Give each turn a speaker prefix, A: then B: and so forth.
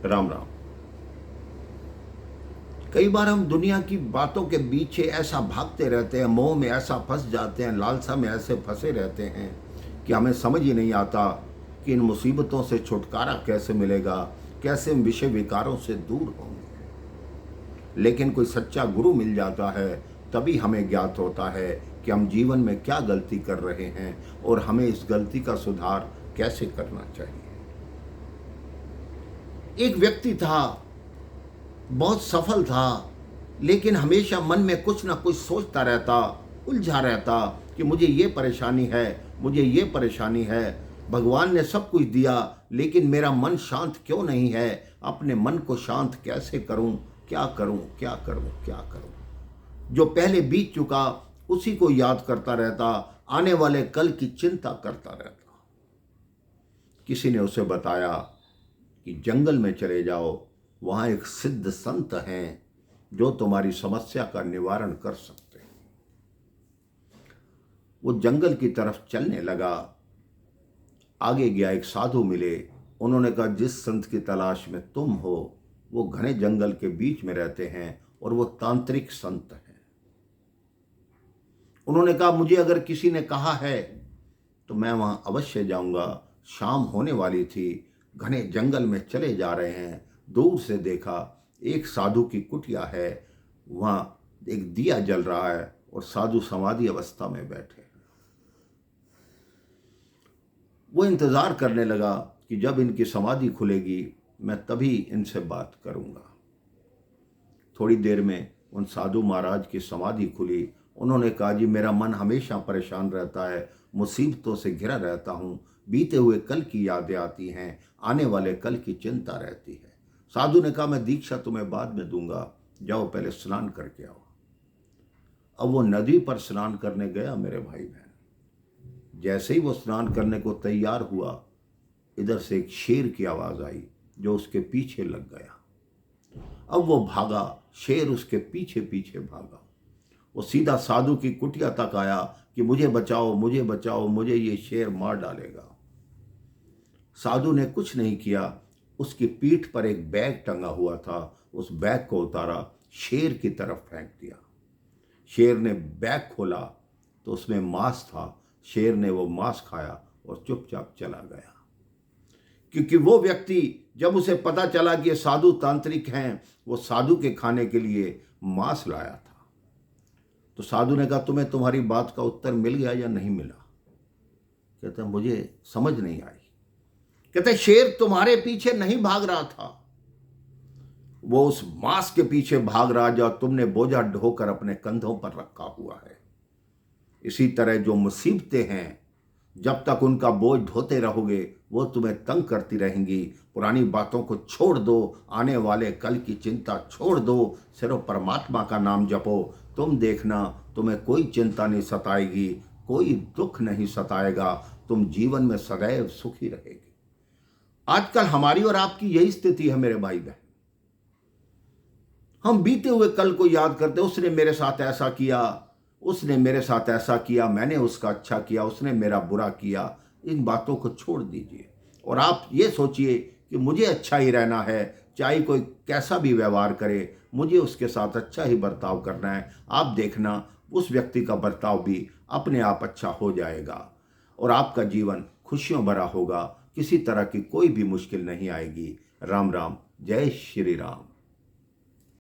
A: राम राम। कई बार हम दुनिया की बातों के पीछे ऐसा भागते रहते हैं, मोह में ऐसा फंस जाते हैं, लालसा में ऐसे फंसे रहते हैं कि हमें समझ ही नहीं आता कि इन मुसीबतों से छुटकारा कैसे मिलेगा, कैसे हम विषय विकारों से दूर होंगे। लेकिन कोई सच्चा गुरु मिल जाता है, तभी हमें ज्ञात होता है कि हम जीवन में क्या गलती कर रहे हैं और हमें इस गलती का सुधार कैसे करना चाहिए। एक व्यक्ति था, बहुत सफल था, लेकिन हमेशा मन में कुछ ना कुछ सोचता रहता, उलझा रहता कि मुझे ये परेशानी है, मुझे ये परेशानी है। भगवान ने सब कुछ दिया, लेकिन मेरा मन शांत क्यों नहीं है। अपने मन को शांत कैसे करूं, क्या करूं, क्या करूं, क्या करूं। जो पहले बीत चुका उसी को याद करता रहता, आने वाले कल की चिंता करता रहता। किसी ने उसे बताया कि जंगल में चले जाओ, वहाँ एक सिद्ध संत हैं जो तुम्हारी समस्या का निवारण कर सकते हैं। वो जंगल की तरफ चलने लगा, आगे गया, एक साधु मिले। उन्होंने कहा, जिस संत की तलाश में तुम हो वो घने जंगल के बीच में रहते हैं और वो तांत्रिक संत हैं। उन्होंने कहा, मुझे अगर किसी ने कहा है तो मैं वहां अवश्य जाऊंगा। शाम होने वाली थी, घने जंगल में चले जा रहे हैं। दूर से देखा, एक साधु की कुटिया है, वहां एक दिया जल रहा है और साधु समाधि अवस्था में बैठे। वो इंतजार करने लगा कि जब इनकी समाधि खुलेगी मैं तभी इनसे बात करूंगा। थोड़ी देर में उन साधु महाराज की समाधि खुली। उन्होंने कहा, जी मेरा मन हमेशा परेशान रहता है, मुसीबतों से घिरा रहता हूँ, बीते हुए कल की यादें आती हैं, आने वाले कल की चिंता रहती है। साधु ने कहा, मैं दीक्षा तुम्हें बाद में दूंगा, जाओ पहले स्नान करके आओ। अब वो नदी पर स्नान करने गया मेरे भाई बहन। जैसे ही वो स्नान करने को तैयार हुआ, इधर से एक शेर की आवाज आई जो उसके पीछे लग गया। अब वो भागा, शेर उसके पीछे पीछे भागा। वो सीधा साधु की कुटिया तक आया कि मुझे बचाओ, मुझे बचाओ, मुझे ये शेर मार डालेगा। साधु ने कुछ नहीं किया, उसकी पीठ पर एक बैग टंगा हुआ था, उस बैग को उतारा, शेर की तरफ फेंक दिया। शेर ने बैग खोला तो उसमें मांस था। शेर ने वो मांस खाया और चुपचाप चला गया। क्योंकि वो व्यक्ति, जब उसे पता चला कि ये साधु तांत्रिक हैं, वो साधु के खाने के लिए मांस लाया था। तो साधु ने कहा, तुम्हें तुम्हारी बात का उत्तर मिल गया या नहीं मिला। कहता, मुझे समझ नहीं आई। कहते, शेर तुम्हारे पीछे नहीं भाग रहा था, वो उस मांस के पीछे भाग रहा जो तुमने बोझा ढोकर अपने कंधों पर रखा हुआ है। इसी तरह जो मुसीबतें हैं, जब तक उनका बोझ ढोते रहोगे वो तुम्हें तंग करती रहेंगी। पुरानी बातों को छोड़ दो, आने वाले कल की चिंता छोड़ दो, सिर्फ परमात्मा का नाम जपो। तुम देखना, तुम्हें कोई चिंता नहीं सताएगी, कोई दुख नहीं सताएगा, तुम जीवन में सदैव सुखी रहेगी। आजकल हमारी और आपकी यही स्थिति है मेरे भाई बहन। हम बीते हुए कल को याद करते, उसने मेरे साथ ऐसा किया, उसने मेरे साथ ऐसा किया, मैंने उसका अच्छा किया, उसने मेरा बुरा किया। इन बातों को छोड़ दीजिए और आप ये सोचिए कि मुझे अच्छा ही रहना है, चाहे कोई कैसा भी व्यवहार करे, मुझे उसके साथ अच्छा ही बर्ताव करना है। आप देखना, उस व्यक्ति का बर्ताव भी अपने आप अच्छा हो जाएगा और आपका जीवन खुशियों भरा होगा। किसी तरह की कोई भी मुश्किल नहीं आएगी। राम राम, जय श्री राम।